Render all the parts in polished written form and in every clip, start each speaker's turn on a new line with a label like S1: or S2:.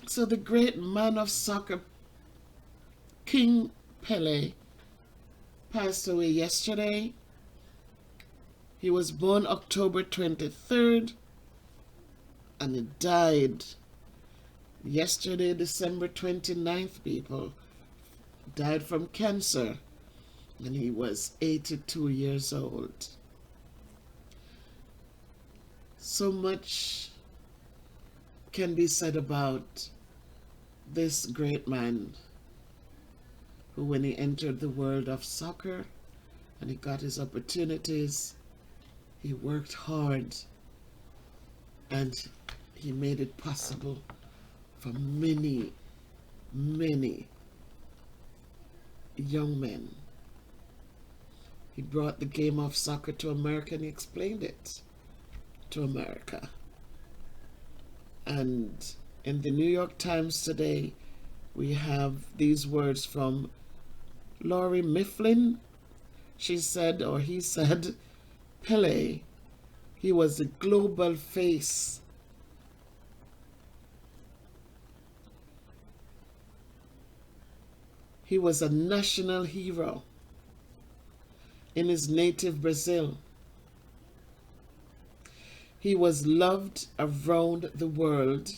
S1: So the great man of soccer, King Pele, passed away yesterday. He was born October 23rd and he died yesterday, December 29th, people. Died from cancer and he was 82 years old. So much can be said about this great man who, when he entered the world of soccer and he got his opportunities, he worked hard and he made it possible for many, many young men. He brought the game of soccer to America and he explained it to America. And in the New York Times today, we have these words from Laurie Mifflin. She said, or he said, Pele, he was a global face. He was a national hero in his native Brazil. He was loved around the world,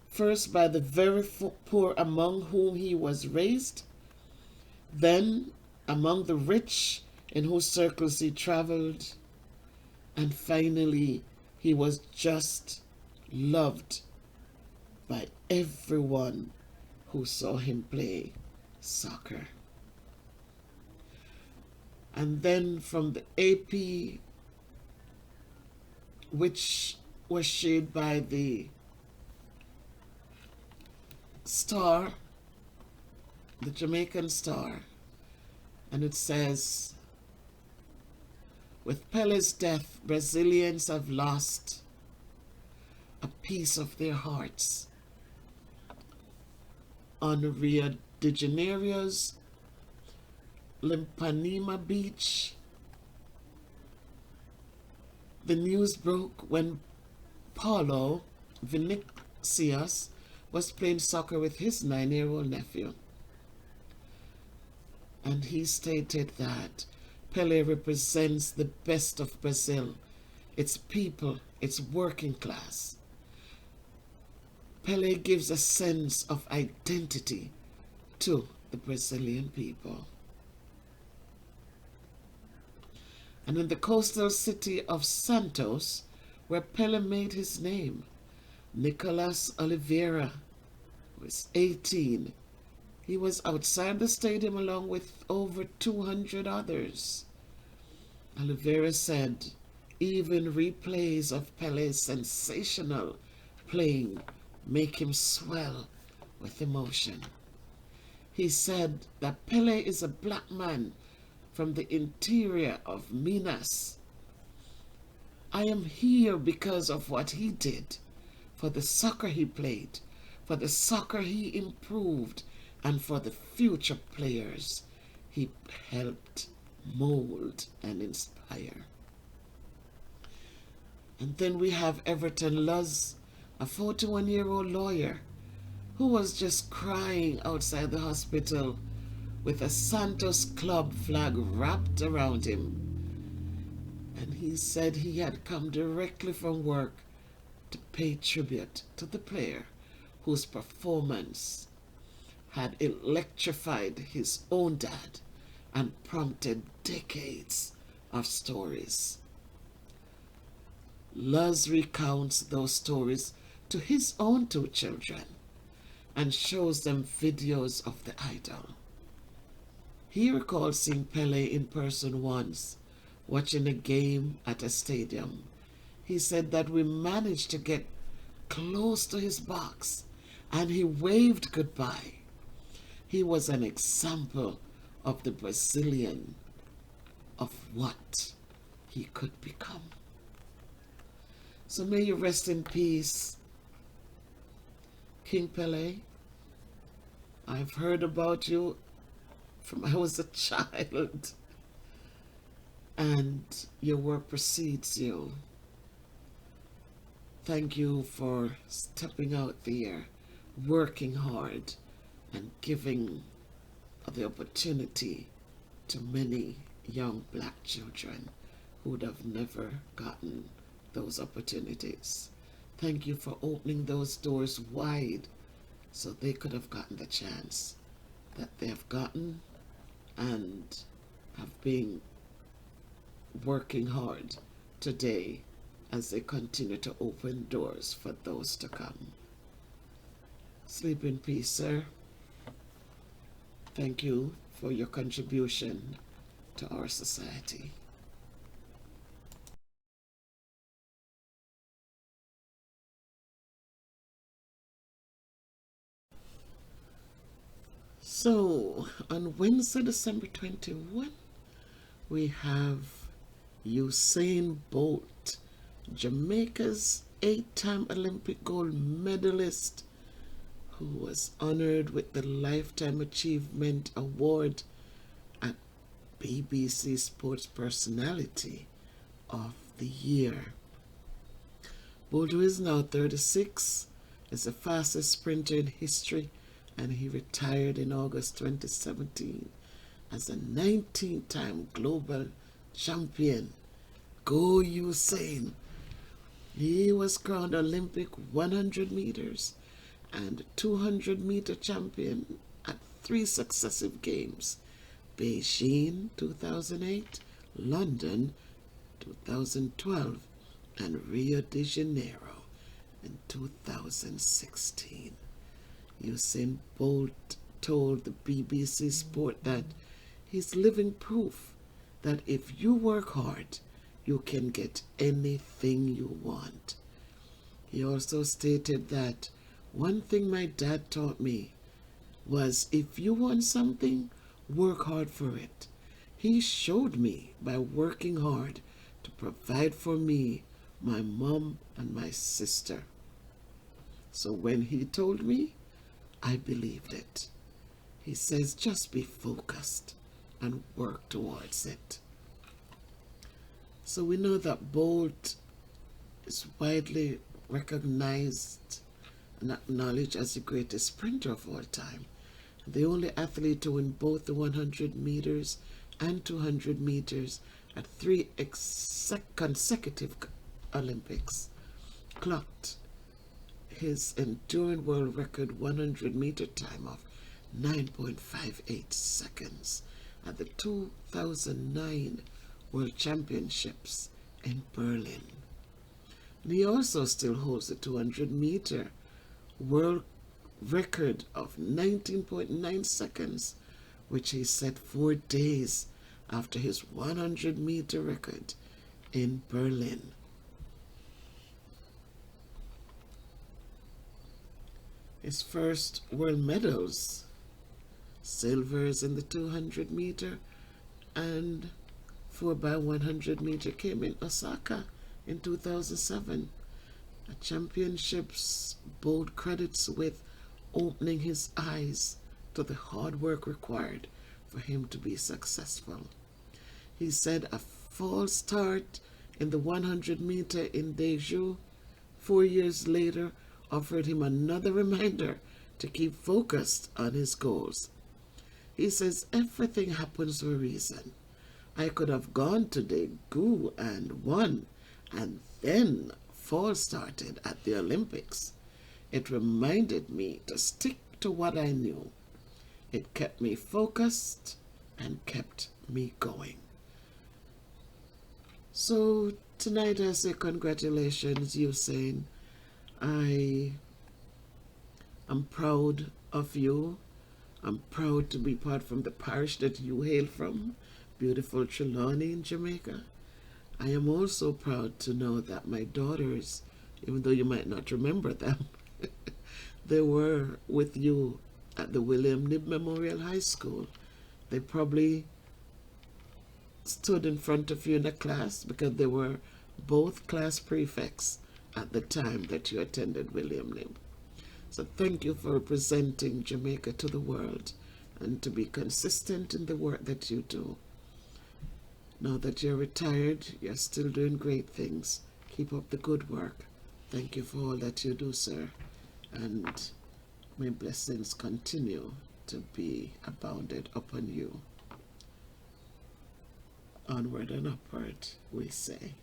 S1: first by the very poor among whom he was raised, then among the rich in whose circles he traveled, and finally he was just loved by everyone who saw him play soccer. And then from the AP, which was shared by the Star, the Jamaican Star, and it says, with Pele's death, Brazilians have lost a piece of their hearts. On Rio de Janeiro's Limpanema Beach, the news broke when Paulo Vinicius was playing soccer with his 9-year-old nephew. And he stated that Pele represents the best of Brazil, its people, its working class. Pele gives a sense of identity to the Brazilian people. And in the coastal city of Santos, where Pele made his name, Nicolas Oliveira was 18. He was outside the stadium along with over 200 others. Oliveira said even replays of Pele's sensational playing make him swell with emotion. He said that Pele is a black man from the interior of Minas. I am here because of what he did, for the soccer he played, for the soccer he improved, and for the future players he helped mold and inspire. And then we have Everton Luz, a 41-year-old lawyer who was just crying outside the hospital with a Santos Club flag wrapped around him. And he said he had come directly from work to pay tribute to the player whose performance had electrified his own dad and prompted decades of stories. Luz recounts those stories to his own 2 children and shows them videos of the idol. He recalls seeing Pele in person once, watching a game at a stadium. He said that we managed to get close to his box and he waved goodbye. He was an example of the Brazilian, of what he could become. So may you rest in peace, King Pele. I've heard about you from I was a child, and your work precedes you. thank you for stepping out there, working hard, and giving the opportunity to many young black children who would have never gotten those opportunities. Thank you for opening those doors wide so they could have gotten the chance that they have gotten and have been working hard today as they continue to open doors for those to come. Sleep in peace, sir. Thank you for your contribution to our society. So, on Wednesday, December 21, we have Usain Bolt, Jamaica's 8-time Olympic gold medalist, who was honored with the Lifetime Achievement Award at BBC Sports Personality of the Year. Bolt, who is now 36, is the fastest sprinter in history, and he retired in August 2017 as a 19-time global champion. Go Usain! He was crowned Olympic 100 meters and 200-meter champion at 3 successive games: Beijing 2008, London 2012, and Rio de Janeiro in 2016. Usain Bolt told the BBC Sport that he's living proof that if you work hard, you can get anything you want. He also stated that one thing my dad taught me was if you want something, work hard for it. He showed me by working hard to provide for me, my mom, and my sister. So when he told me, I believed it. He says just be focused and work towards it. So we know that Bolt is widely recognized and acknowledged as the greatest sprinter of all time, the only athlete to win both the 100 meters and 200 meters at 3 consecutive Olympics, clocked his enduring world record 100-meter time of 9.58 seconds at the 2009 World Championships in Berlin. And he also still holds the 200-meter world record of 19.9 seconds, which he set 4 days after his 100-meter record in Berlin. His first world medals, silvers in the 200-meter and 4x100 meter, came in Osaka in 2007. A championships Bolt credits with opening his eyes to the hard work required for him to be successful. He said a false start in the 100 meter in Daegu 4 years later offered him another reminder to keep focused on his goals. He says everything happens for a reason. I could have gone to Daegu and won, and then false started at the Olympics. It reminded me to stick to what I knew. It kept me focused and kept me going. So tonight I say congratulations, Usain. I am proud of you. I'm proud to be part from the parish that you hail from, beautiful Trelawney in Jamaica. I am also proud to know that my daughters, even though you might not remember them, they were with you at the William Knibb Memorial High School. They probably stood in front of you in a class because they were both class prefects at the time that you attended William Knibb. So thank you for representing Jamaica to the world and to be consistent in the work that you do. Now that you're retired, you're still doing great things. Keep up the good work. Thank you for all that you do, sir. And may blessings continue to be abounded upon you. Onward and upward, we say.